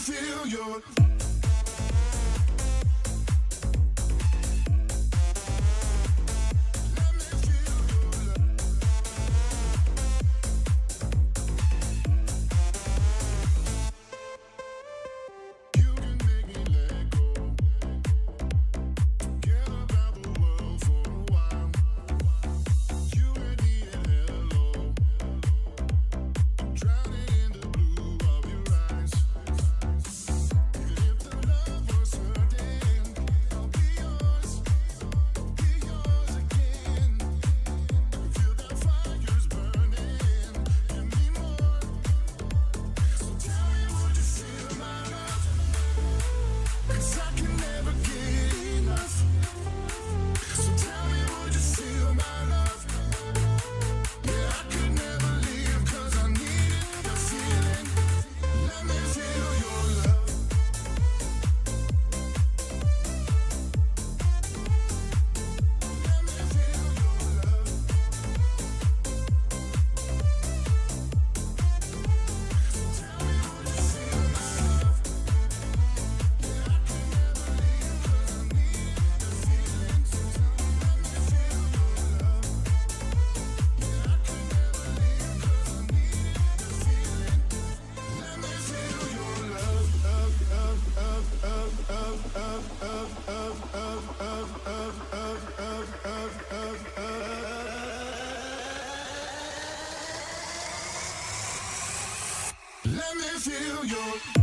feel your let me feel your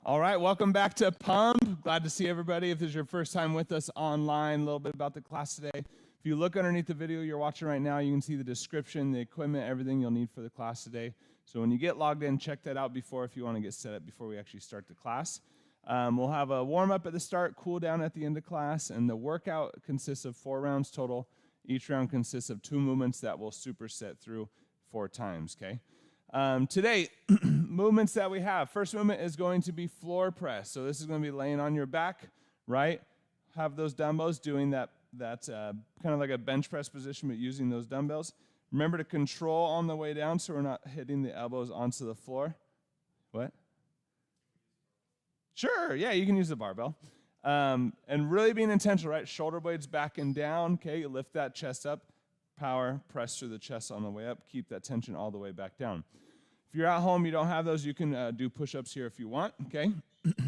All right, welcome back to Pump. Glad to see everybody. If this is your first time with us online, a little bit about the class today. If you look underneath the video you're watching right now, you can see the description, the equipment, everything you'll need for the class today. So when you get logged in, check that out before if you want to get set up before we actually start the class. We'll have a warm-up at the start, cool down at the end of class, and the workout consists of 4 rounds total. Each round consists of 2 movements that we'll superset through 4 times, okay? Today, movements that we have. First movement is going to be floor press. So this is going to be laying on your back, right? Have those dumbbells doing that kind of like a bench press position, but using those dumbbells. Remember to control on the way down so we're not hitting the elbows onto the floor. What? Sure, yeah, you can use the barbell. And really being intentional, right? Shoulder blades back and down, okay? You lift that chest up. Power, press through the chest on the way up. Keep that tension all the way back down. If you're at home, you don't have those, you can do push-ups here if you want, okay?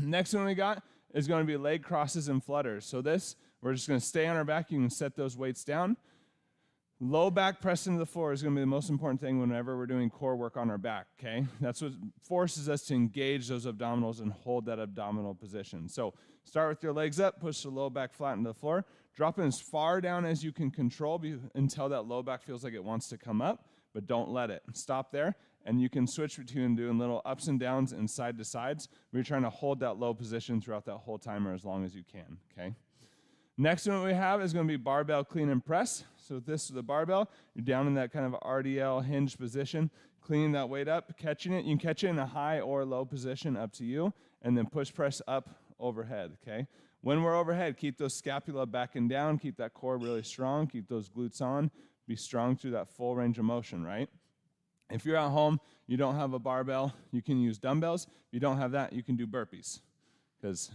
Next one we got is going to be leg crosses and flutters. So this, we're just going to stay on our back. You can set those weights down. Low back press into the floor is going to be the most important thing whenever we're doing core work on our back, okay? That's what forces us to engage those abdominals and hold that abdominal position. So start with your legs up, push the low back flat into the floor. Drop it as far down as you can control until that low back feels like it wants to come up, but don't let it. Stop there, and you can switch between doing little ups and downs and side to sides where you're trying to hold that low position throughout that whole time or as long as you can, okay? Next one we have is going to be barbell clean and press. So with this, the barbell, you're down in that kind of RDL hinge position, cleaning that weight up, catching it. You can catch it in a high or low position, up to you, and then push press up overhead, okay? When we're overhead, keep those scapula back and down, keep that core really strong, keep those glutes on, be strong through that full range of motion, right? If you're at home, you don't have a barbell, you can use dumbbells. If you don't have that, you can do burpees. Because,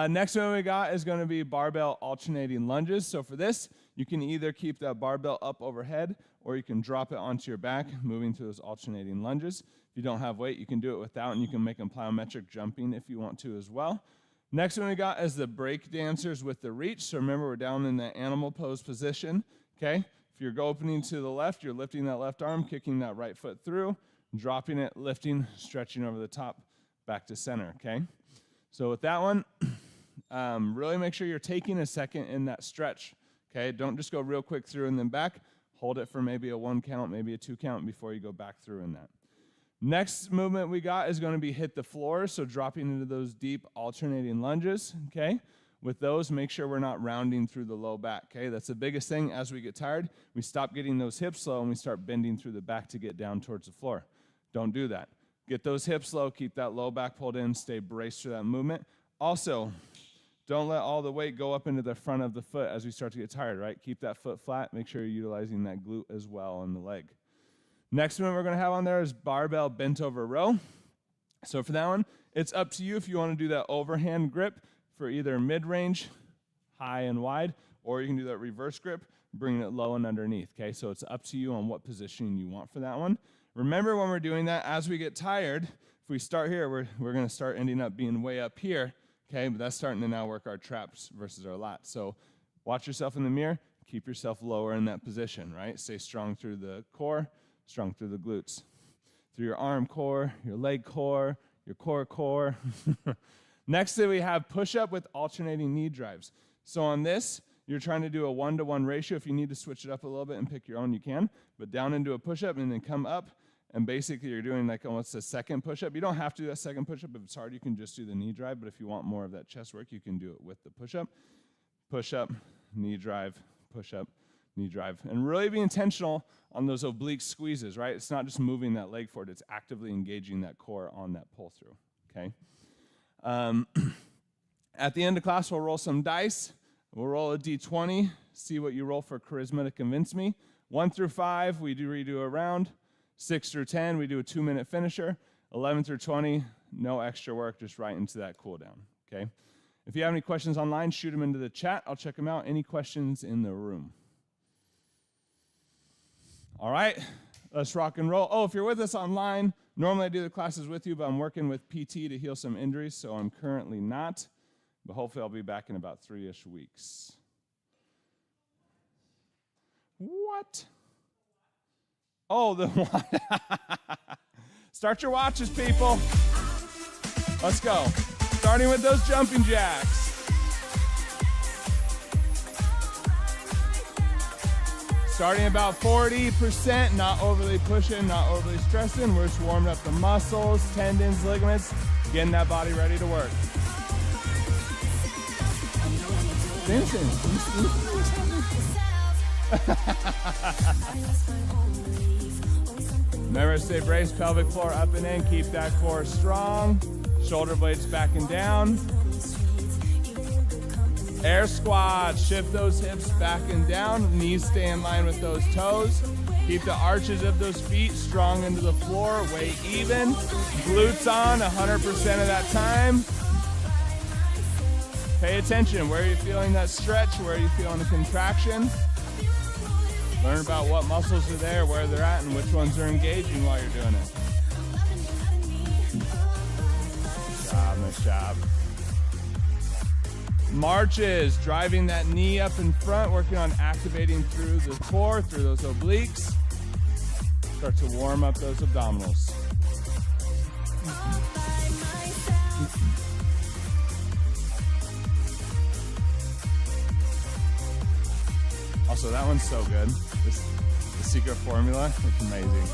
next one we got is going to be barbell alternating lunges. So for this, you can either keep that barbell up overhead or you can drop it onto your back, moving to those alternating lunges. If you don't have weight, you can do it without, and you can make them plyometric jumping if you want to as well. Next one we got is the Breakdancers with the reach. So remember, we're down in the animal pose position, okay? If you're opening to the left, you're lifting that left arm, kicking that right foot through, dropping it, lifting, stretching over the top, back to center, okay? So with that one, really make sure you're taking a second in that stretch, okay? Don't just go real quick through and then back. Hold it for maybe a 1 count, maybe a 2 count before you go back through in that. Next movement we got is going to be hit the floors, so dropping into those deep alternating lunges, okay? With those, make sure we're not rounding through the low back, okay? That's the biggest thing. As we get tired, we stop getting those hips low and we start bending through the back to get down towards the floor. Don't do that. Get those hips low, keep that low back pulled in, stay braced through that movement. Also, don't let all the weight go up into the front of the foot as we start to get tired, right? Keep that foot flat. Make sure you're utilizing that glute as well in the leg. Next one we're going to have on there is barbell bent over row. So for that one, it's up to you if you want to do that overhand grip for either mid-range, high and wide, or you can do that reverse grip, bringing it low and underneath, okay? So it's up to you on what positioning you want for that one. Remember when we're doing that, as we get tired, if we start here, we're going to start ending up being way up here, okay? But that's starting to now work our traps versus our lats. So watch yourself in the mirror. Keep yourself lower in that position, right? Stay strong through the core, strong through the glutes. Through your arm core, your leg core, your core. Next thing we have push-up with alternating knee drives. So on this, you're trying to do a 1-to-1 ratio. If you need to switch it up a little bit and pick your own, you can. But down into a push-up and then come up. And basically, you're doing like almost a second push-up. You don't have to do that second push-up. If it's hard, you can just do the knee drive. But if you want more of that chest work, you can do it with the push-up. Push-up, knee drive, push-up, knee drive. And really be intentional on those oblique squeezes, right? It's not just moving that leg forward. It's actively engaging that core on that pull-through, okay? At the end of class, we'll roll some dice. We'll roll a D20, see what you roll for charisma to convince me. 1 through 5, we redo a round. 6 through 10, we do a 2-minute finisher. 11 through 20, no extra work, just right into that cool down, okay? If you have any questions online, shoot them into the chat. I'll check them out. Any questions in the room? All right, let's rock and roll. Oh, if you're with us online, normally I do the classes with you, but I'm working with PT to heal some injuries, so I'm currently not. But hopefully I'll be back in about 3-ish weeks. What? Oh, the one. Start your watches, people. Let's go. Starting with those jumping jacks. Starting about 40%, not overly pushing, not overly stressing. We're just warming up the muscles, tendons, ligaments, getting that body ready to work. Dancing. Remember to stay braced, pelvic floor up and in. Keep that core strong. Shoulder blades back and down. Air squat, shift those hips back and down. Knees stay in line with those toes. Keep the arches of those feet strong into the floor, weight even. Glutes on 100% of that time. Pay attention, where are you feeling that stretch? Where are you feeling the contraction? Learn about what muscles are there, where they're at, and which ones are engaging while you're doing it. Nice job, nice job. Marches, driving that knee up in front, working on activating through the core, through those obliques. Start to warm up those abdominals. Also, that one's so good. The secret formula, it's amazing.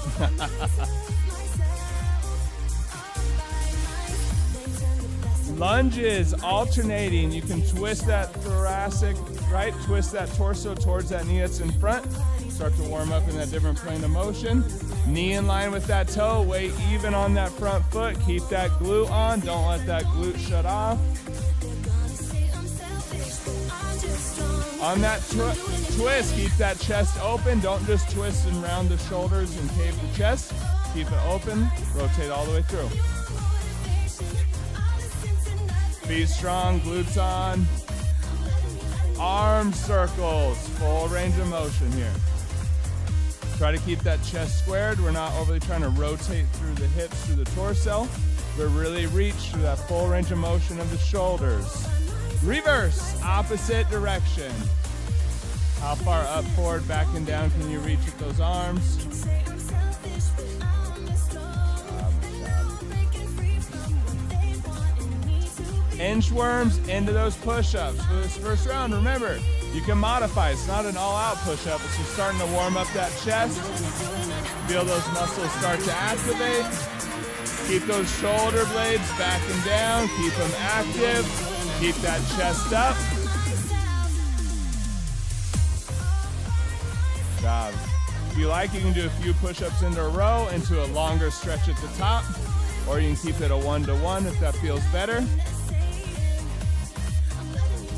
Lunges, alternating. You can twist that thoracic, right? Twist that torso towards that knee that's in front. Start to warm up in that different plane of motion. Knee in line with that toe, weight even on that front foot. Keep that glute on. Don't let that glute shut off. On that twist, keep that chest open. Don't just twist and round the shoulders and cave the chest. Keep it open. Rotate all the way through. Feet strong, glutes on. Arm circles, full range of motion here. Try to keep that chest squared. We're not overly trying to rotate through the hips, through the torso, but really reach through that full range of motion of the shoulders. Reverse, opposite direction. How far up, forward, back, and down can you reach with those arms? Inchworms into those push-ups. For this first round, remember, you can modify. It's not an all-out push-up. It's just starting to warm up that chest. Feel those muscles start to activate. Keep those shoulder blades back and down. Keep them active. Keep that chest up. Good job. If you like, you can do a few push-ups into a row, into a longer stretch at the top, or you can keep it a 1-to-1 if that feels better.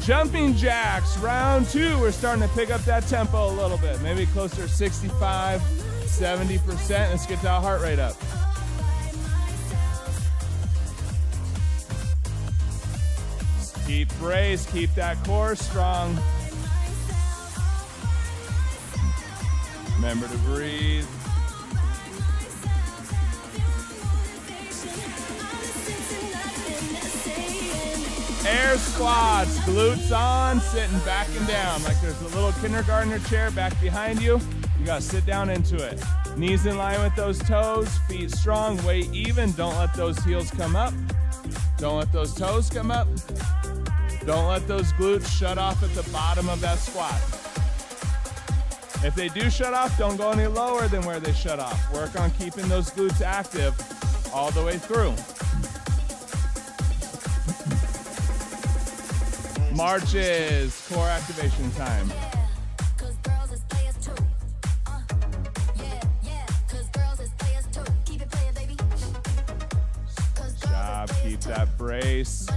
Jumping jacks, round 2. We're starting to pick up that tempo a little bit. Maybe closer to 65, 70%. Let's get that heart rate up. Keep braced, keep that core strong. Remember to breathe. Air squats, glutes on, sitting back and down. Like there's a little kindergartner chair back behind you. You gotta sit down into it. Knees in line with those toes, feet strong, weight even. Don't let those heels come up. Don't let those toes come up. Don't let those glutes shut off at the bottom of that squat. If they do shut off, don't go any lower than where they shut off. Work on keeping those glutes active all the way through. Marches, core activation time. Good job, keep that brace.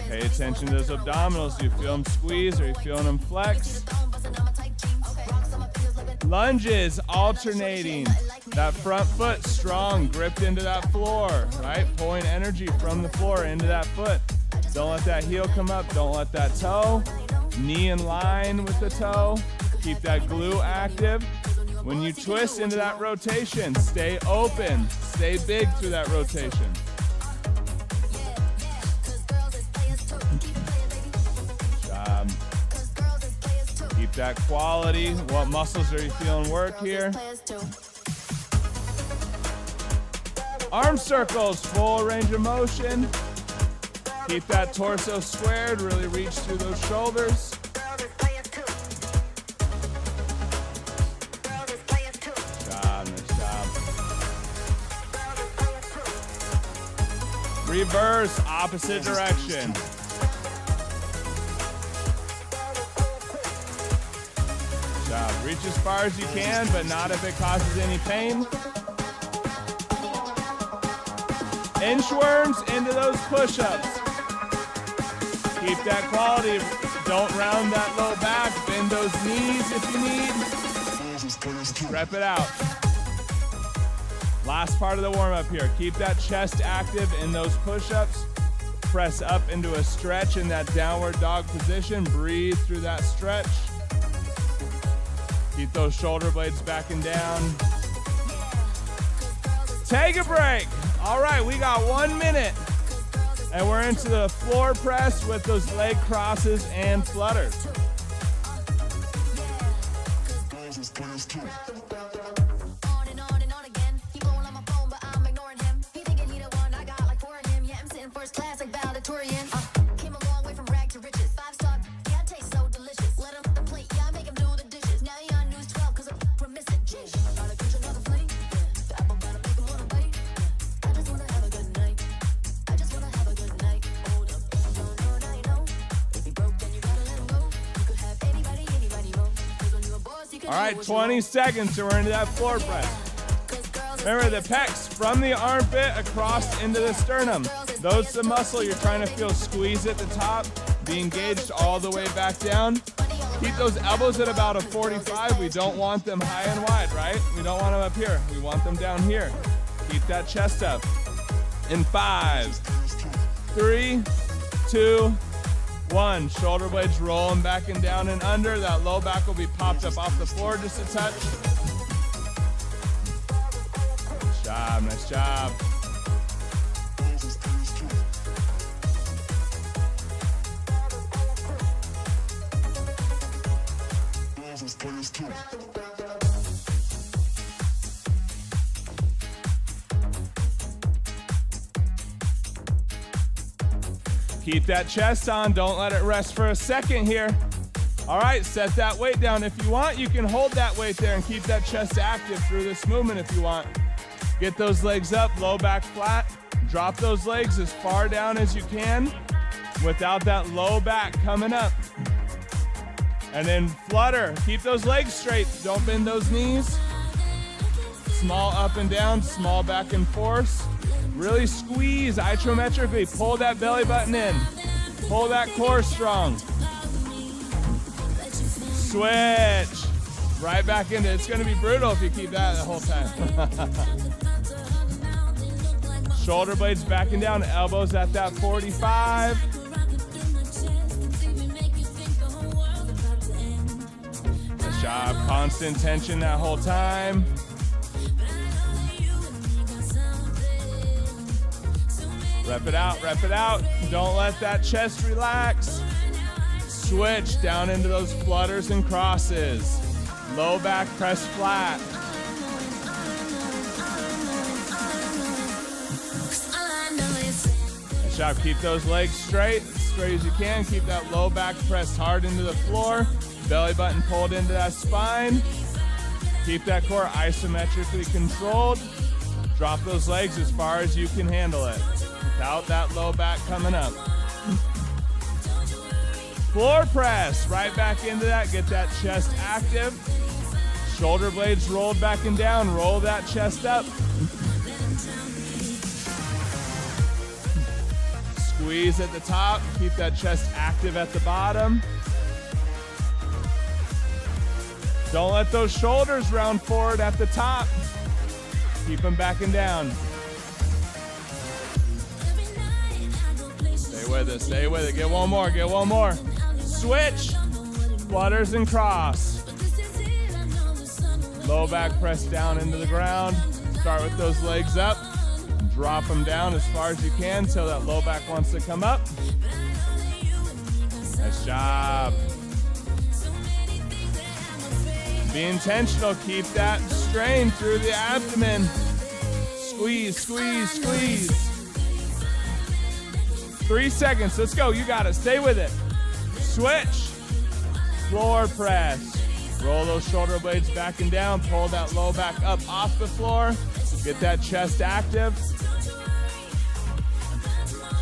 Pay attention to those abdominals. You feel them squeeze or you feeling them flex? Lunges, alternating. That front foot strong, gripped into that floor, right? Pulling energy from the floor into that foot. Don't let that heel come up. Don't let that toe. Knee in line with the toe. Keep that glute active. When you twist into that rotation, stay open. Stay big through that rotation. Keep that quality. What muscles are you feeling work here? Arm circles, full range of motion. Keep that torso squared, really reach through those shoulders. Nice job. Reverse, opposite direction. Good job. Reach as far as you can, but not if it causes any pain. Inchworms into those push-ups. Keep that quality. Don't round that low back. Bend those knees if you need. Rep it out. Last part of the warm-up here. Keep that chest active in those push-ups. Press up into a stretch in that downward dog position. Breathe through that stretch. Keep those shoulder blades backing down. Take a break. All right, we got 1 minute. And we're into the floor press with those leg crosses and flutters. All right, 20 seconds and we're into that floor press. Remember the pecs from the armpit across into the sternum. Those the muscle you're trying to feel squeeze at the top, be engaged all the way back down. Keep those elbows at about a 45. We don't want them high and wide, right? We don't want them up here. We want them down here. Keep that chest up. In 5, 3, 2, 1. Shoulder blades rolling back and down and under. That low back will be popped up off the floor just a touch. Nice job, nice job. Keep that chest on, don't let it rest for a second here. All right, set that weight down. If you want, you can hold that weight there and keep that chest active through this movement if you want. Get those legs up, low back flat. Drop those legs as far down as you can without that low back coming up. And then flutter, keep those legs straight, don't bend those knees. Small up and down, small back and forth. Really squeeze isometrically, pull that belly button in. Pull that core strong. Switch, right back into it. It's gonna be brutal if you keep that the whole time. Shoulder blades backing down, elbows at that 45. Nice job, constant tension that whole time. Rep it out, rep it out. Don't let that chest relax. Switch down into those flutters and crosses. Low back press flat. Nice job, keep those legs straight as you can. Keep that low back pressed hard into the floor. Belly button pulled into that spine. Keep that core isometrically controlled. Drop those legs as far as you can handle it, without that low back coming up. Floor press, right back into that. Get that chest active. Shoulder blades rolled back and down. Roll that chest up. Squeeze at the top. Keep that chest active at the bottom. Don't let those shoulders round forward at the top. Keep them backing down. Stay with it, stay with it. Get one more, get one more. Switch, flutters and cross. Low back press down into the ground. Start with those legs up. Drop them down as far as you can till that low back wants to come up. Nice job. Be intentional. Keep that strain through the abdomen. Squeeze, squeeze, squeeze. 3 seconds. Let's go. You got it. Stay with it. Switch. Floor press. Roll those shoulder blades back and down. Pull that low back up off the floor. Get that chest active.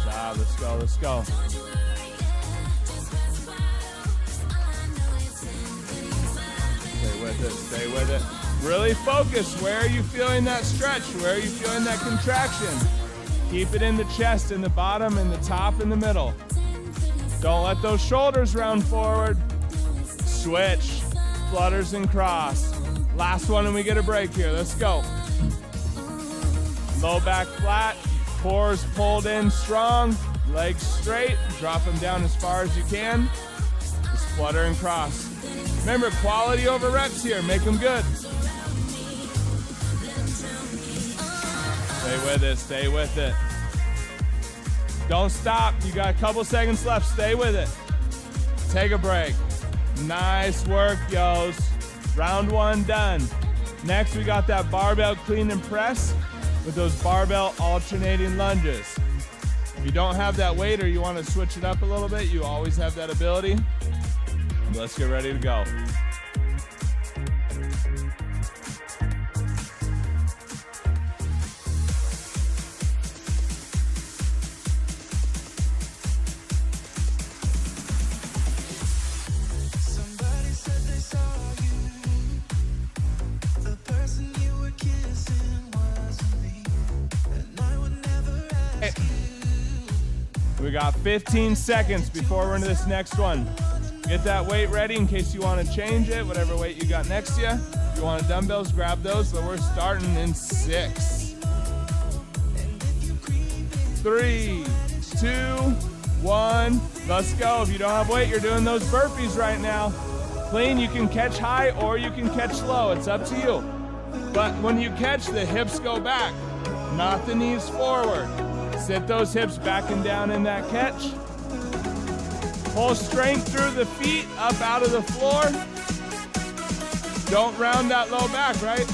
Let's go, let's go. Stay with it, stay with it. Really focus. Where are you feeling that stretch? Where are you feeling that contraction? Keep it in the chest, in the bottom, in the top, in the middle. Don't let those shoulders round forward. Switch. Flutters and cross. Last one and we get a break here. Let's go. Low back flat. Cores pulled in strong, legs straight, drop them down as far as you can. Just flutter and cross. Remember, quality over reps here, make them good. Stay with it, stay with it. Don't stop, you got a couple seconds left, stay with it. Take a break. Nice work, yos. Round one done. Next, we got that barbell clean and press with those barbell alternating lunges. If you don't have that weight or you want to switch it up a little bit, you always have that ability. Let's get ready to go. We got 15 seconds before we're into this next one. Get that weight ready in case you want to change it, whatever weight you got next to you. If you want dumbbells, grab those, but we're starting in 6. 3, 2, 1, let's go. If you don't have weight, you're doing those burpees right now. Clean, you can catch high or you can catch low, it's up to you. But when you catch, the hips go back, not the knees forward. Sit those hips back and down in that catch. Pull strength through the feet, up out of the floor. Don't round that low back, right?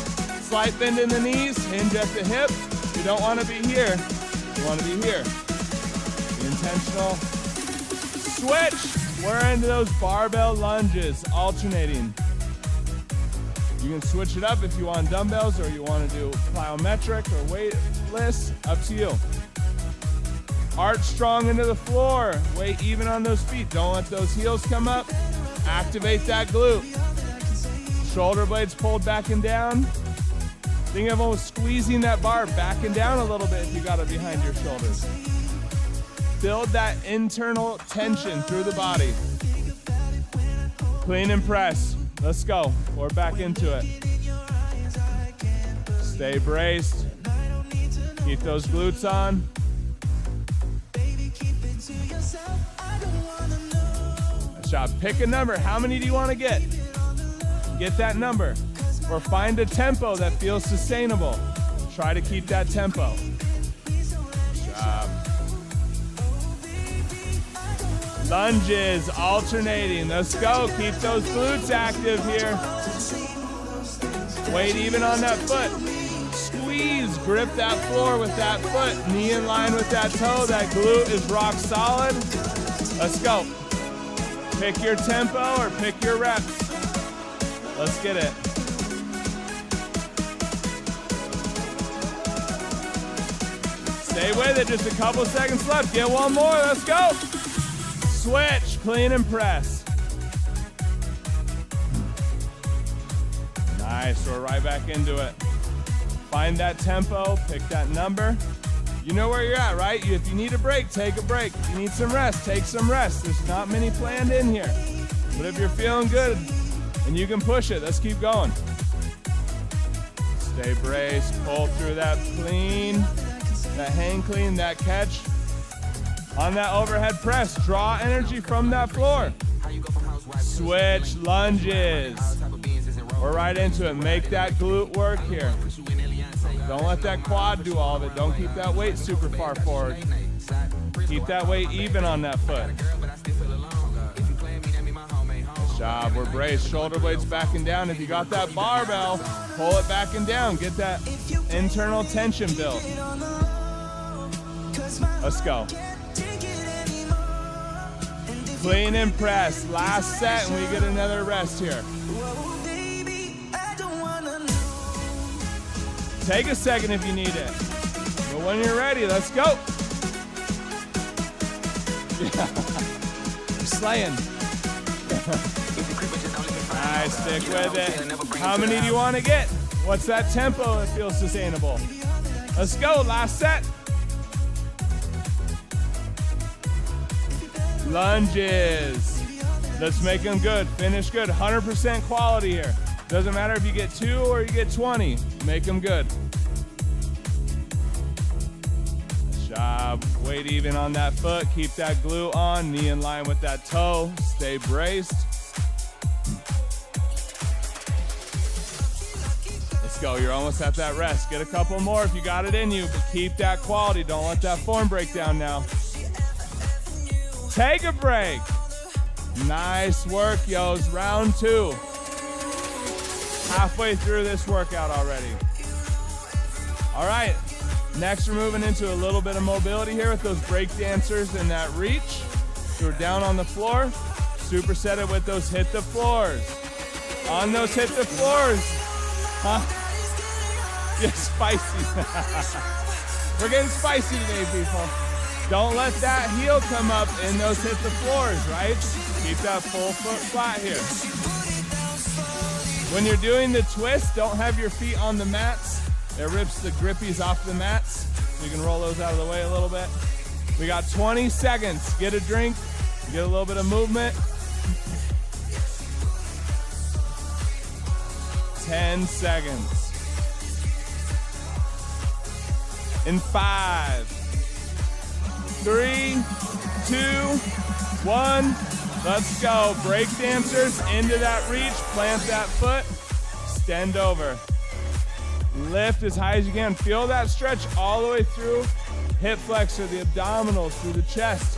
Slight bend in the knees, hinge at the hip. You don't want to be here. You want to be here. Be intentional. Switch. We're into those barbell lunges, alternating. You can switch it up if you want dumbbells or you want to do plyometric or weightless, up to you. Arch strong into the floor. Weight even on those feet. Don't let those heels come up. Activate that glute. Shoulder blades pulled back and down. Think of almost squeezing that bar back and down a little bit if you got it behind your shoulders. Build that internal tension through the body. Clean and press. Let's go. We're back into it. Stay braced. Keep those glutes on. Pick a number. How many do you want to get? Get that number. Or find a tempo that feels sustainable. Try to keep that tempo. Good job. Lunges, alternating. Let's go. Keep those glutes active here. Weight even on that foot. Squeeze. Grip that floor with that foot. Knee in line with that toe. That glute is rock solid. Let's go. Pick your tempo or pick your reps. Let's get it. Stay with it, just a couple seconds left. Get one more, let's go. Switch, clean and press. Nice, we're right back into it. Find that tempo, pick that number. You know where you're at, right? If you need a break, take a break. If you need some rest, take some rest. There's not many planned in here. But if you're feeling good and you can push it, let's keep going. Stay braced, pull through that clean, that hang clean, that catch. On that overhead press, draw energy from that floor. Switch lunges. We're right into it. Make that glute work here. Don't let that quad do all of it. Don't keep that weight super far forward. Keep that weight even on that foot. Nice Job, we're braced, shoulder blades back and down. If you got that barbell, pull it back and down. Get that internal tension built. Let's go. Clean and press. Last set, and we get another rest here. Take a second if you need it. But when you're ready, let's go. Yeah. You're slaying. Nice, stick with it. How many do you want to get? What's that tempo that feels sustainable? Let's go, last set. Lunges. Let's make them good, finish good. 100% quality here. Doesn't matter if you get 2 or you get 20, make them good. Job, weight even on that foot, keep that glute on, knee in line with that toe, stay braced. Let's go, you're almost at that rest. Get a couple more if you got it in you, but keep that quality. Don't let that form break down now. Take a break. Nice work, yos. Round 2. Halfway through this workout already. All right, next we're moving into a little bit of mobility here with those breakdancers and that reach. So we're down on the floor, superset it with those hit the floors. On those hit the floors. Huh? Yeah, spicy. We're getting spicy today, people. Don't let that heel come up in those hit the floors, right? Keep that full foot flat here. When you're doing the twist, don't have your feet on the mats. It rips the grippies off the mats. So you can roll those out of the way a little bit. We got 20 seconds. Get a drink, get a little bit of movement. 10 seconds. In 5, 3, 2, 1. Let's go. Break dancers into that reach. Plant that foot. Extend over. Lift as high as you can. Feel that stretch all the way through. Hip flexor, the abdominals, through the chest.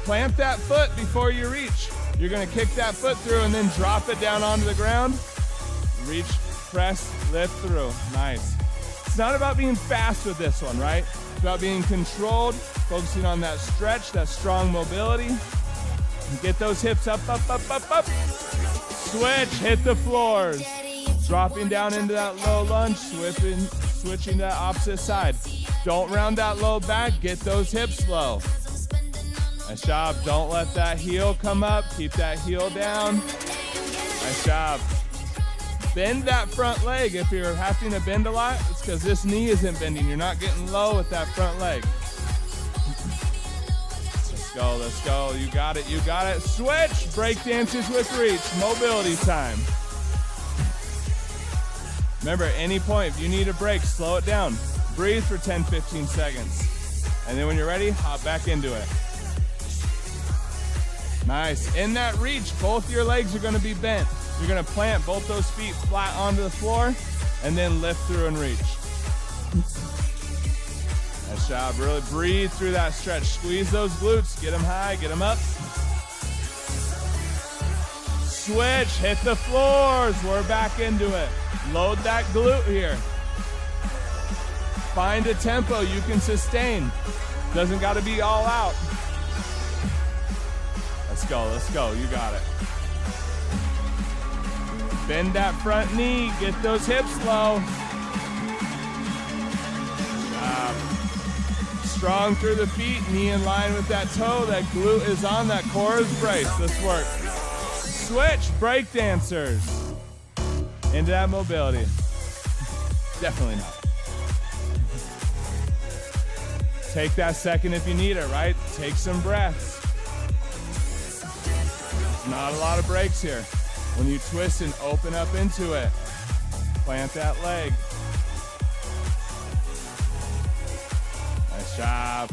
Plant that foot before you reach. You're going to kick that foot through and then drop it down onto the ground. Reach, press, lift through. Nice. It's not about being fast with this one, right? It's about being controlled, focusing on that stretch, that strong mobility. Get those hips up, up, up, up, up. Switch, hit the floors. Dropping down into that low lunge, switching to that opposite side. Don't round that low back, get those hips low. Nice job, don't let that heel come up, keep that heel down. Nice job. Bend that front leg. If you're having to bend a lot, it's because this knee isn't bending. You're not getting low with that front leg. Go, let's go. You got it, you got it. Switch, break dancers with reach. Mobility time. Remember, at any point, if you need a break, slow it down. Breathe for 10, 15 seconds. And then when you're ready, hop back into it. Nice. In that reach, both your legs are going to be bent. You're going to plant both those feet flat onto the floor and then lift through and reach. Nice job. Really breathe through that stretch. Squeeze those glutes. Get them high. Get them up. Switch. Hit the floors. We're back into it. Load that glute here. Find a tempo you can sustain. Doesn't got to be all out. Let's go. Let's go. You got it. Bend that front knee. Get those hips low. Strong through the feet, knee in line with that toe. That glute is on, that core is braced. Let's work. Switch, break dancers. Into that mobility. Definitely not. Take that second if you need it, right? Take some breaths. Not a lot of breaks here. When you twist and open up into it, plant that leg. Nice job.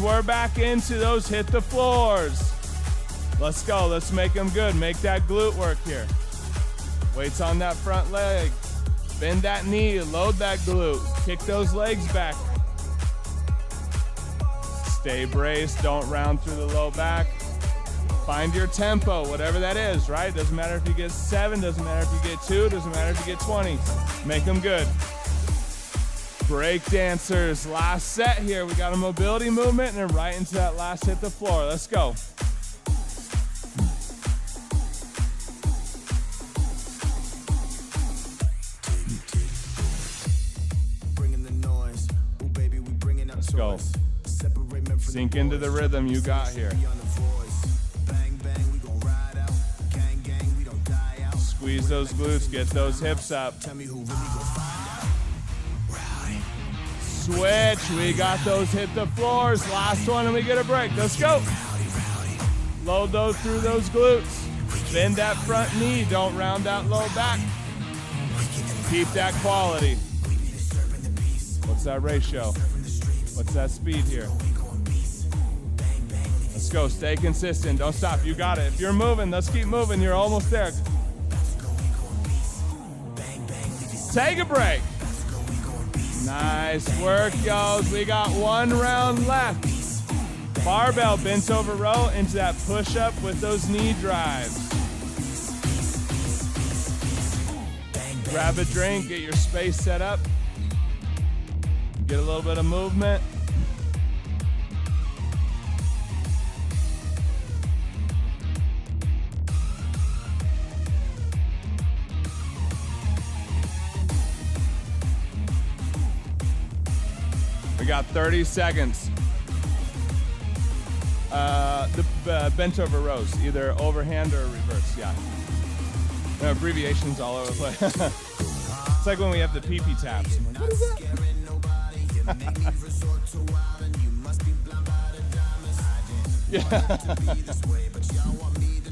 We're back into those hit the floors. Let's go. Let's make them good. Make that glute work here. Weights on that front leg. Bend that knee, load that glute. Kick those legs back. Stay braced, don't round through the low back. Find your tempo, whatever that is, right? Doesn't matter if you get 7, doesn't matter if you get 2, doesn't matter if you get 20. Make them good. Breakdancers, last set here. We got a mobility movement and then right into that last hit the floor. Let's go. Let's go. Sink into the rhythm you got here. Squeeze those glutes, get those hips up. Switch, we got those hit the floors. Last one and we get a break. Let's go. Load those through those glutes. Bend that front knee, don't round that low back. Keep that quality. What's that ratio? What's that speed here? Let's go, stay consistent, don't stop, you got it. If you're moving, let's keep moving, you're almost there. Take a break. Nice work, yos. We got 1 round left. Barbell bent over row into that push up with those knee drives. Grab a drink, get your space set up. Get a little bit of movement. We got 30 seconds. The bent over rows, either overhand or reverse, yeah. Abbreviations all over the place. It's like when we have the pee-pee taps. I'm like, what is that? Yeah.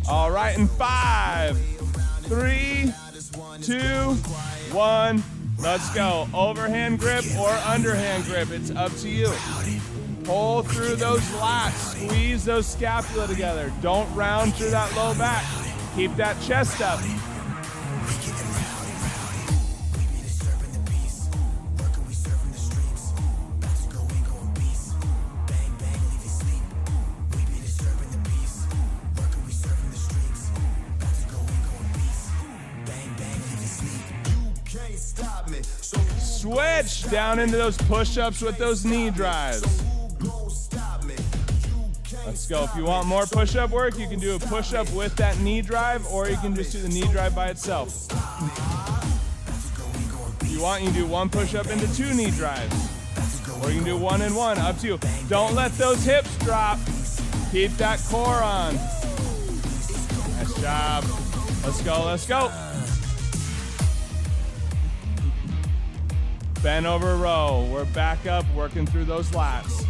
All right, in 5, 3, 2, 1. Let's go. Overhand grip or underhand grip. It's up to you. Pull through those lats. Squeeze those scapula together. Don't round through that low back. Keep that chest up. Switch down into those push-ups with those knee drives. Let's go. If you want more push-up work, you can do a push-up with that knee drive, or you can just do the knee drive by itself. If you want, you can do 1 push-up into 2 knee drives, or you can do 1 and 1, up to you. Don't let those hips drop. Keep that core on. Nice job. Let's go, let's go. Bend over row. We're back up, working through those lats.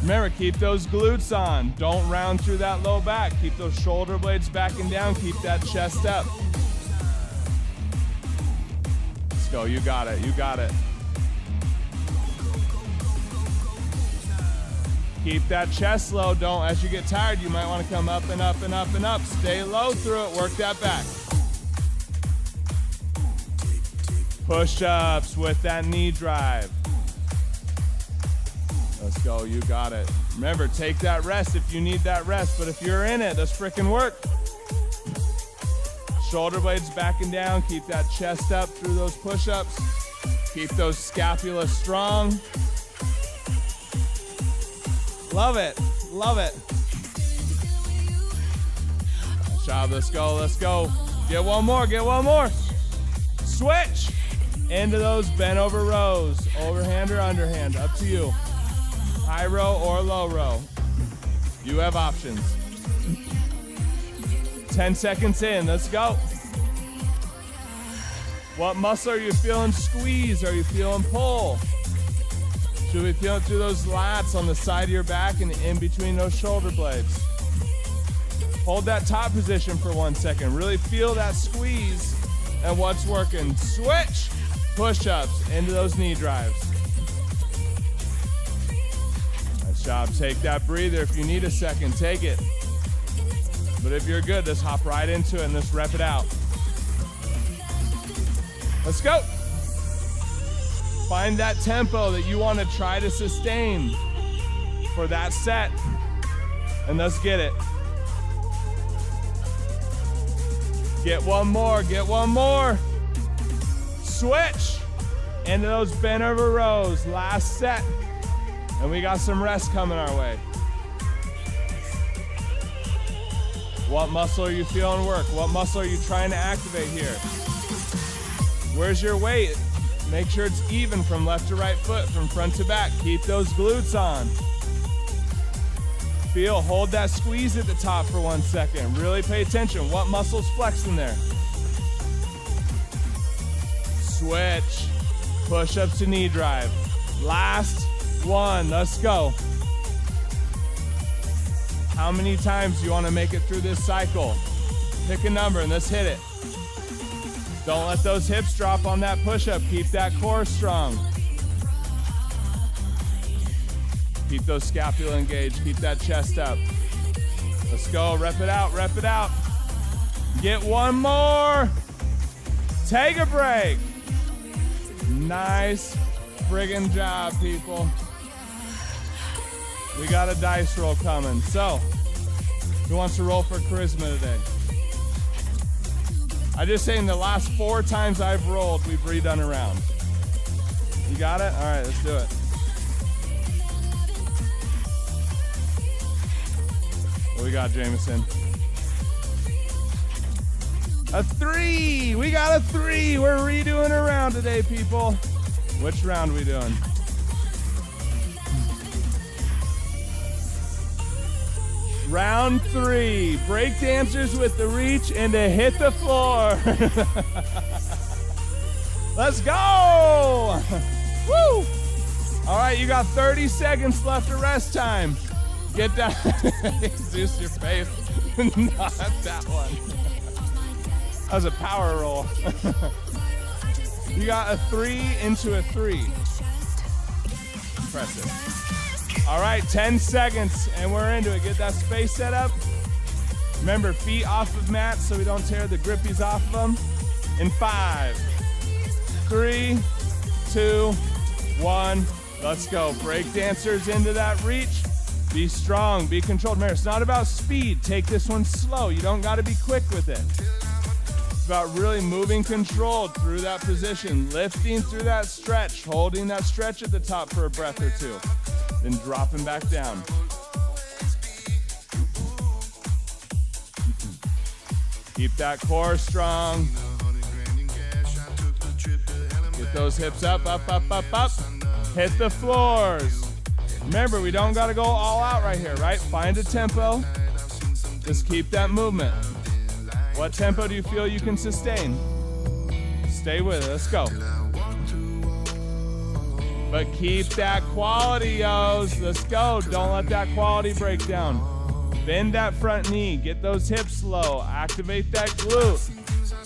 Remember, keep those glutes on. Don't round through that low back. Keep those shoulder blades backing down. Keep that chest up. Let's go, you got it, you got it. Keep that chest low. Don't, as you get tired, you might want to come up and up and up and up. Stay low through it, work that back. Push-ups with that knee drive. Let's go, you got it. Remember, take that rest if you need that rest, but if you're in it, let's frickin' work. Shoulder blades backing down, keep that chest up through those push-ups. Keep those scapula strong. Love it, love it. Nice job, let's go, let's go. Get one more, get one more. Switch into those bent over rows. Overhand or underhand, up to you. High row or low row. You have options. 10 seconds in, let's go. What muscle are you feeling squeeze? Are you feeling pull? Should we feel it through those lats on the side of your back and in between those shoulder blades? Hold that top position for 1 second. Really feel that squeeze and what's working. Switch, push-ups into those knee drives. Nice job. Take that breather. If you need a second, take it. But if you're good, let's hop right into it and let's rep it out. Let's go. Find that tempo that you want to try to sustain for that set. And let's get it. Get one more, get one more. Switch into those bent over rows. Last set. And we got some rest coming our way. What muscle are you feeling work? What muscle are you trying to activate here? Where's your weight? Make sure it's even from left to right foot, from front to back. Keep those glutes on. Feel, hold that squeeze at the top for 1 second. Really pay attention. What muscle's flexing there? Switch. Push-ups to knee drive. Last one. Let's go. How many times do you want to make it through this cycle? Pick a number and let's hit it. Don't let those hips drop on that push-up. Keep that core strong. Keep those scapula engaged. Keep that chest up. Let's go. Rep it out. Rep it out. Get one more. Take a break. Nice friggin' job, people. We got a dice roll coming. So, who wants to roll for charisma today? I just saying the last 4 times I've rolled, we've redone a round. You got it? All right, let's do it. What we got, Jameson? A 3! We got a 3! We're redoing a round today, people. Which round are we doing? Round 3. Breakdancers with the reach and to hit the floor. Let's go! Woo! All right, you got 30 seconds left of rest time. Get down. Zeus your face. Not that one. That was a power roll. You got a 3 into a 3. Impressive. All right, 10 seconds, and we're into it. Get that space set up. Remember, feet off of mats so we don't tear the grippies off of them. In 5, 3, 2, 1. Let's go. Breakdancers into that reach. Be strong, be controlled. Remember, it's not about speed. Take this one slow. You don't got to be quick with it. It's about really moving controlled through that position, lifting through that stretch, holding that stretch at the top for a breath or two, then dropping back down. Keep that core strong. Get those hips up, up, up, up, up. Hit the floors. Remember, we don't got to go all out right here, right? Find a tempo. Just keep that movement. What tempo do you feel you can sustain? Stay with it. Let's go. But keep that quality, yos. Let's go. Don't let that quality break down. Bend that front knee. Get those hips low. Activate that glute.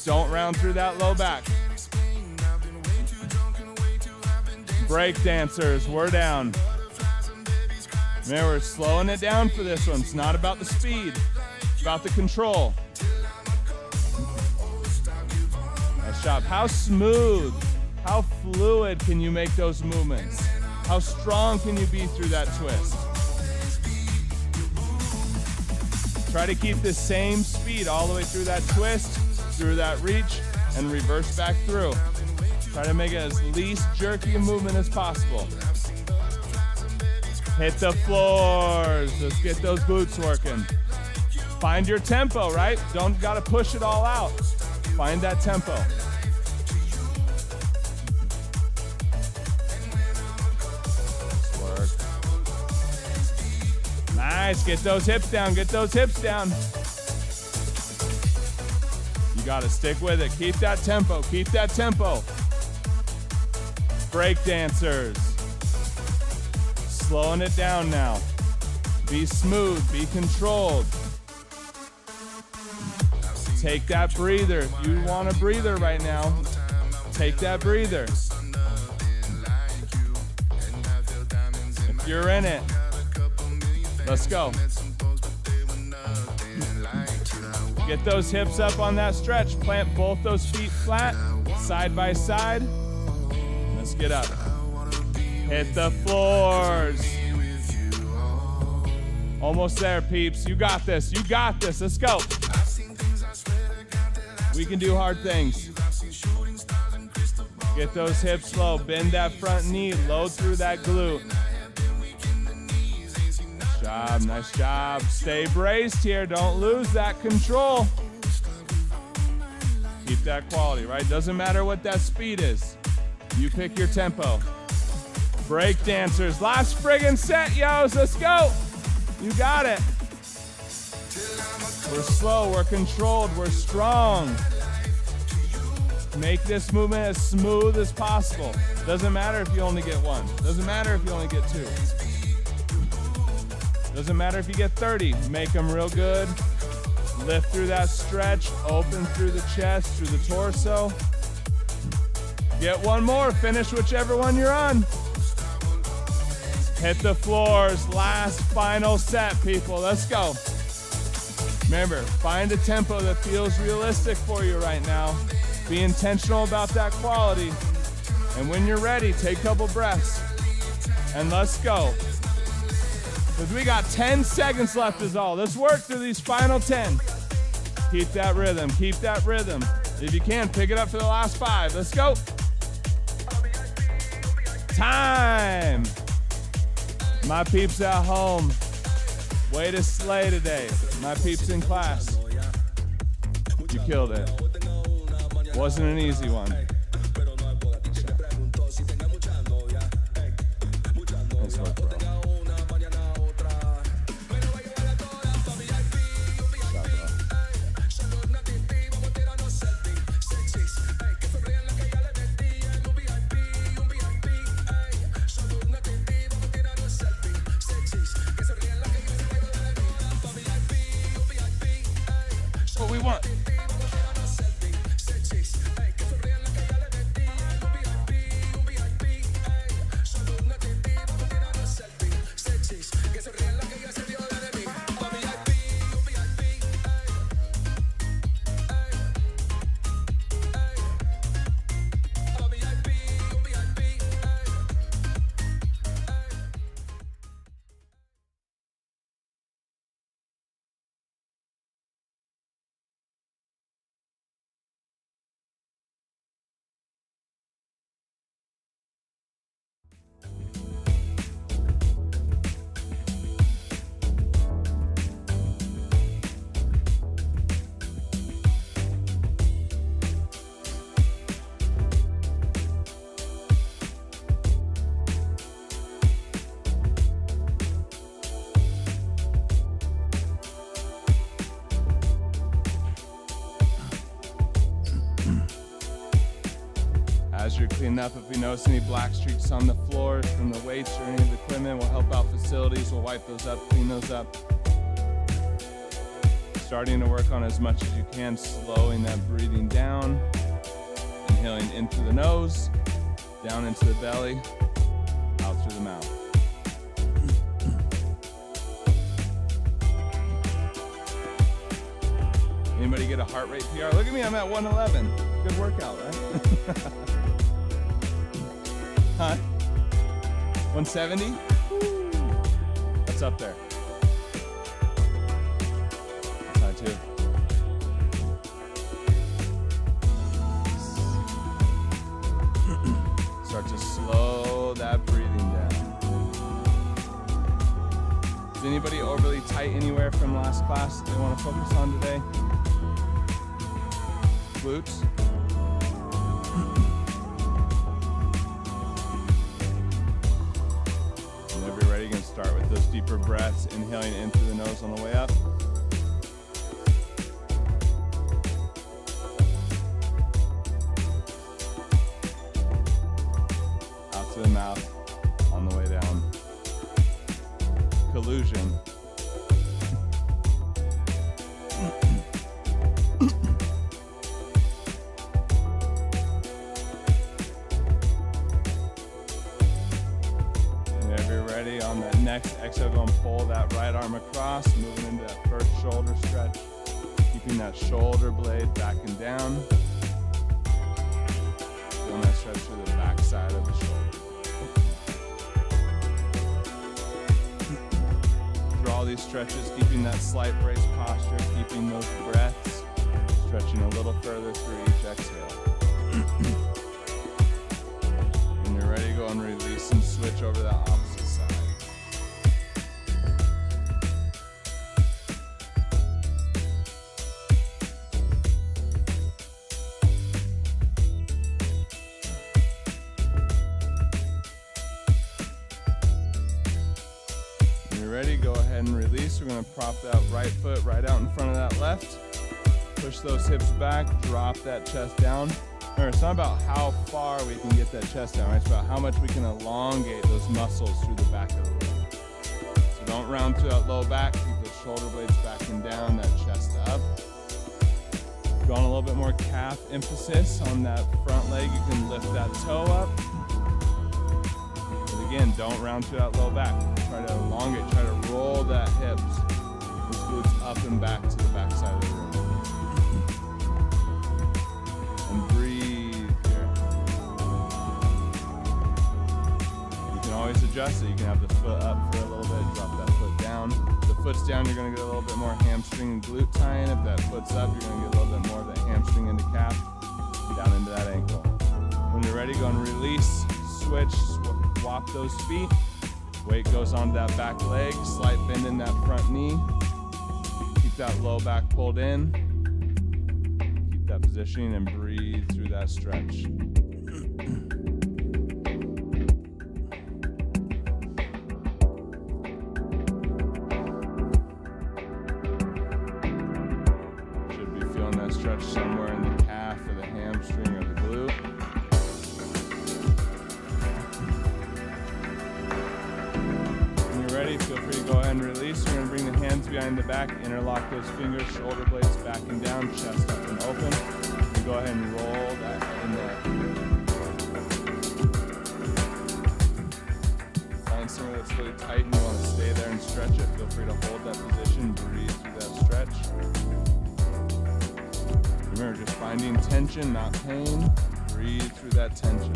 Don't round through that low back. Breakdancers, we're down. Man, we're slowing it down for this one. It's not about the speed. It's about the control. Nice job. How smooth, how fluid can you make those movements? How strong can you be through that twist? Try to keep the same speed all the way through that twist, through that reach, and reverse back through. Try to make it as least jerky a movement as possible. Hit the floors. Let's get those glutes working. Find your tempo, right? Don't gotta push it all out. Find that tempo. Work. Nice. Get those hips down. Get those hips down. You gotta stick with it. Keep that tempo. Keep that tempo. Breakdancers. Slowing it down now. Be smooth, be controlled. Take that breather. If you want a breather right now, take that breather. If you're in it, let's go. Get those hips up on that stretch. Plant both those feet flat. side by side. Let's get up. Hit the floors. Almost there, peeps. You got this. You got this. Let's go. We can do hard things. Get those hips low. Bend that front knee. Load through that glute. Nice job. Nice job. Stay braced here. Don't lose that control. Keep that quality, right? Doesn't matter what that speed is. You pick your tempo. Breakdancers. Last friggin' set, yos. Let's go. You got it. We're slow, we're controlled, we're strong. Make this movement as smooth as possible. Doesn't matter if you only get one. Doesn't matter if you only get two. Doesn't matter if you get 30. Make them real good. Lift through that stretch, open through the chest, through the torso. Get one more, finish whichever one you're on. Hit the floors, last final set, people. Let's go. Remember, find a tempo that feels realistic for you right now. Be intentional about that quality. And when you're ready, take a couple breaths. And let's go. Because we got 10 seconds left is all. Let's work through these final 10. Keep that rhythm, keep that rhythm. If you can, pick it up for the last 5. Let's go. Time. My peeps at home, way to slay today. My peeps in class, you killed it. Wasn't an easy one. Nice work, bro. What we want. As you're cleaning up, if we notice any black streaks on the floor from the weights or any of the equipment, we'll help out facilities. We'll wipe those up, clean those up. Starting to work on as much as you can, slowing that breathing down. Inhaling in through the nose, down into the belly, out through the mouth. Anybody get a heart rate PR? Look at me, I'm at 111. Good workout, right? Huh? 170? That's up there. That's high too. Start to slow that breathing down. Is anybody overly tight anywhere from last class that they want to focus on today? Glutes? Whenever you're ready, you can start with those deeper breaths, inhaling in through the nose on the way up. Out to the mouth on the way down. Collusion. On that next exhale, go and pull that right arm across, moving into that first shoulder stretch, keeping that shoulder blade back and down. stretch through the back side of the shoulder. Through all these stretches, keeping that slight brace posture, keeping those breaths, stretching a little further through each exhale. When you're ready, go and release and switch over to the opposite side. When you're ready, go ahead and release. We're going to prop that right foot right out in front of that left. Push those hips back, drop that chest down. Remember, it's not about how far we can get that chest down, right? It's about how much we can elongate those muscles through the back of the leg. So don't round to that low back, keep those shoulder blades back and down, that chest up. If you want a little bit more calf emphasis on that front leg, you can lift that toe up. But again, don't round to that low back. Try to elongate, try to roll that hips, those glutes up and back to the back side of the room. And breathe here. You can always adjust it. You can have the foot up for a little bit, drop that foot down. If the foot's down, you're going to get a little bit more hamstring and glute tying. If that foot's up, you're going to get a little bit more of that hamstring into calf, down into that ankle. When you're ready, go and release, switch, swap those feet. Weight goes onto that back leg, slight bend in that front knee. Keep that low back pulled in. Keep that positioning and breathe through that stretch. Should be feeling that stretch somewhere in the calf or the hamstring or the glute. Ready, feel free to go ahead and release. We're going to bring the hands behind the back, interlock those fingers, shoulder blades back and down, chest up and open. You go ahead and roll that head and neck. Find somewhere that's really tight and you want to stay there and stretch it. Feel free to hold that position, breathe through that stretch. Remember, just finding tension, not pain. Breathe through that tension.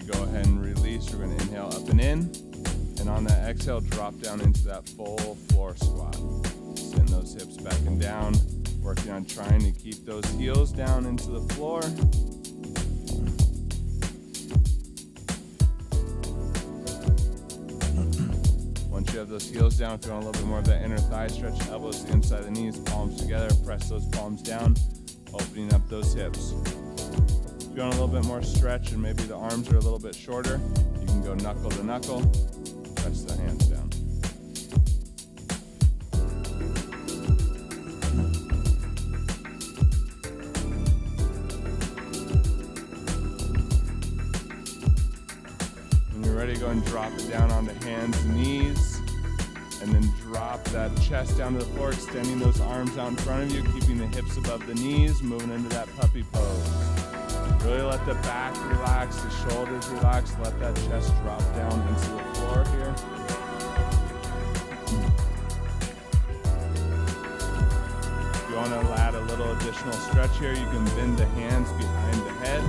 Go ahead and release. We're going to inhale up and in, and on that exhale, drop down into that full floor squat. Send those hips back and down, working on trying to keep those heels down into the floor. Once you have those heels down, if you want a little bit more of that inner thigh stretch, elbows to the inside of the knees, palms together, press those palms down, opening up those hips. If you want a little bit more stretch and maybe the arms are a little bit shorter, you can go knuckle to knuckle, press the hands down. When you're ready, go and drop it down onto hands and knees, and then drop that chest down to the floor, extending those arms out in front of you, keeping the hips above the knees, moving into that puppy pose. Really let the back relax, the shoulders relax, let that chest drop down into the floor here. If you want to add a little additional stretch here, you can bend the hands behind the head.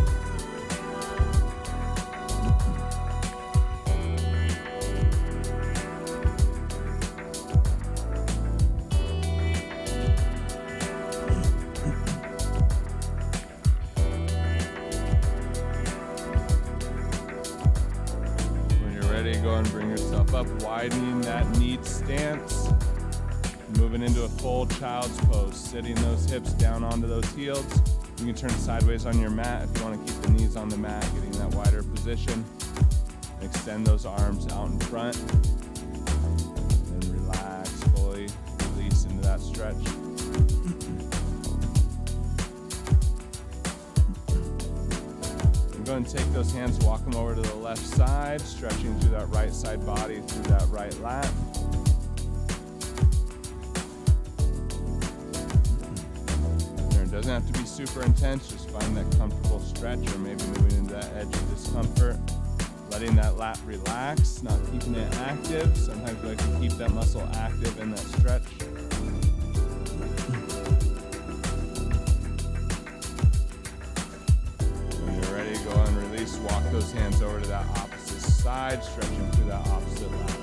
Go and bring yourself up, widening that knee stance, moving into a full child's pose, sitting those hips down onto those heels. You can turn sideways on your mat if you want to keep the knees on the mat, getting that wider position. Extend those arms out in front, and relax, fully release into that stretch. Go ahead and take those hands, walk them over to the left side, stretching through that right side body, through that right lat. It doesn't have to be super intense, just find that comfortable stretch or maybe moving into that edge of discomfort. letting that lat relax, not keeping it active. Sometimes we like to keep that muscle active in that stretch. When you're ready, go ahead and release. Walk those hands over to that opposite side, stretching through that opposite lat.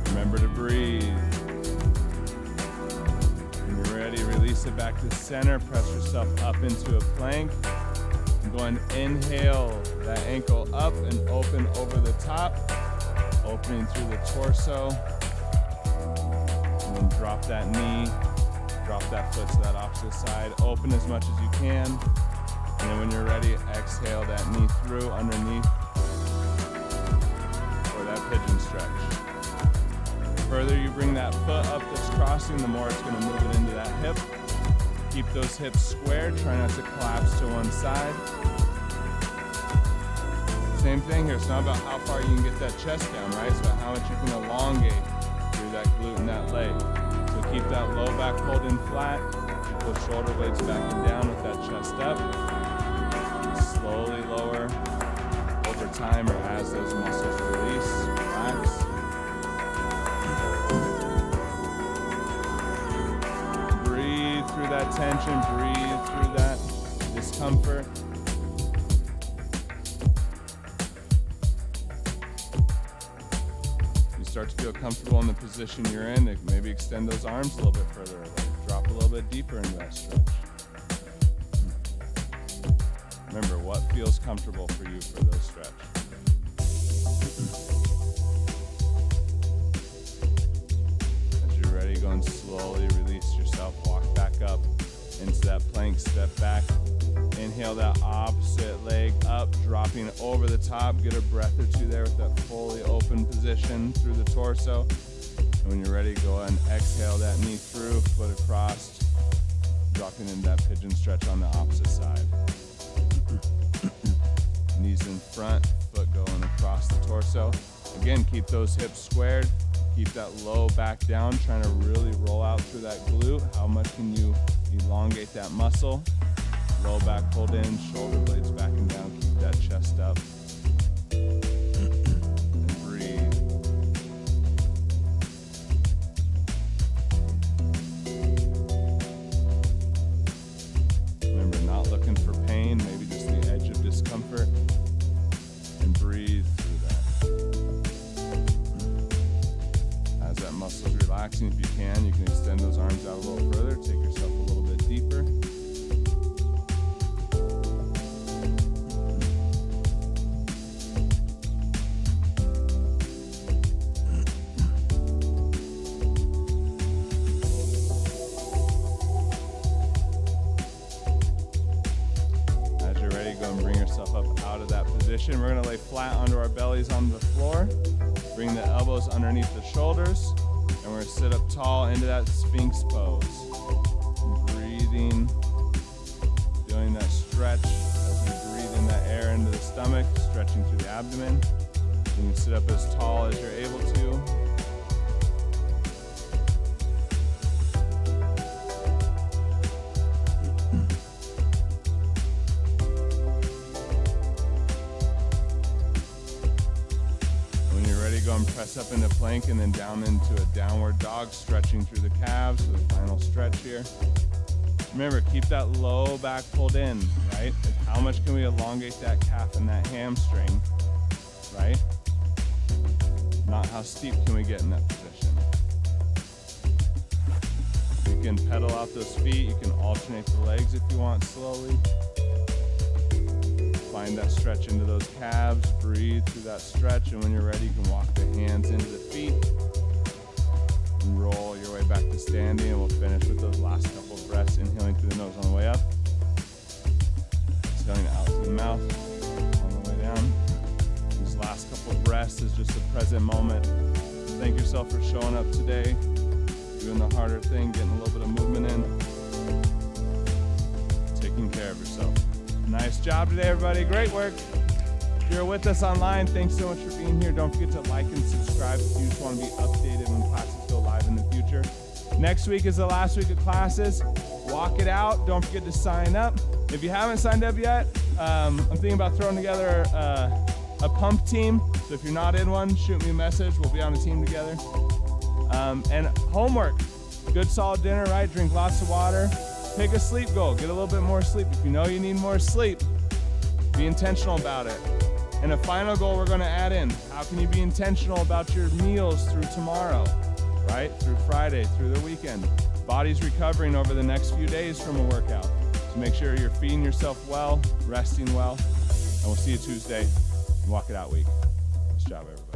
Remember to breathe. When you're ready, release it back to center. Press yourself up into a plank. I'm going to inhale that ankle up and open over the top, opening through the torso. And then drop that knee, drop that foot to that opposite side. Open as much as you can. And then when you're ready, exhale that knee through underneath for that pigeon stretch. The further you bring that foot up that's crossing, the more it's going to move it into that hip. Keep those hips squared. Try not to collapse to one side. Same thing here. It's not about how far you can get that chest down, right? It's about how much you can elongate through that glute and that leg. So keep that low back pulled in flat. Keep those shoulder blades back and down with that chest up. Slowly lower over time or as those muscles release, relax. Breathe through that tension, breathe through that discomfort. You start to feel comfortable in the position you're in, maybe extend those arms a little bit further away. Drop a little bit deeper into that stretch. Remember, what feels comfortable for you for those stretch? As you're ready, go and slowly release yourself. Walk back up into that plank, step back. Inhale that opposite leg up, dropping it over the top. Get a breath or two there with that fully open position through the torso. And when you're ready, go ahead and exhale that knee through, foot across, dropping into that pigeon stretch on the opposite side. Knees in front, foot going across the torso. Again, keep those hips squared. Keep that low back down, trying to really roll out through that glute. How much can you elongate that muscle? Low back pulled in, shoulder blades back and down. Keep that chest up. And breathe. Remember, not looking for pain, maybe just the edge of discomfort. And breathe through that. As that muscle's relaxing, if you can extend those arms out a little further. Take yourself a little bit deeper. We're going to lay flat onto our bellies on the floor. Bring the elbows underneath the shoulders. And we're going to sit up tall into that Sphinx pose. Breathing, feeling that stretch as we breathe in that air into the stomach, stretching through the abdomen. You can sit up as tall as you're able to. Go and press up into plank and then down into a downward dog, stretching through the calves for the final stretch here. Remember, keep that low back pulled in, right? Like how much can we elongate that calf and that hamstring, right? Not how steep can we get in that position. You can pedal out those feet. You can alternate the legs if you want slowly. Find that stretch into those calves, breathe through that stretch, and when you're ready, you can walk the hands into the feet and roll your way back to standing, and we'll finish with those last couple of breaths, inhaling through the nose on the way up, exhaling out through the mouth on the way down. These last couple of breaths is just a present moment. Thank yourself for showing up today, doing the harder thing, getting a little bit of movement in, taking care of yourself. Nice job today, everybody. Great work. If you're with us online, thanks so much for being here. Don't forget to like and subscribe if you just want to be updated when classes go live in the future. Next week is the last week of classes. Walk it out. Don't forget to sign up. If you haven't signed up yet, I'm thinking about throwing together a pump team. So if you're not in one, shoot me a message. We'll be on a team together. And homework. Good solid dinner, right? Drink lots of water. Pick a sleep goal. Get a little bit more sleep. If you know you need more sleep, be intentional about it. And a final goal we're going to add in. How can you be intentional about your meals through tomorrow, right? Through Friday, through the weekend. Body's recovering over the next few days from a workout. So make sure you're feeding yourself well, resting well. And we'll see you Tuesday. Walk it out week. Nice job, everybody.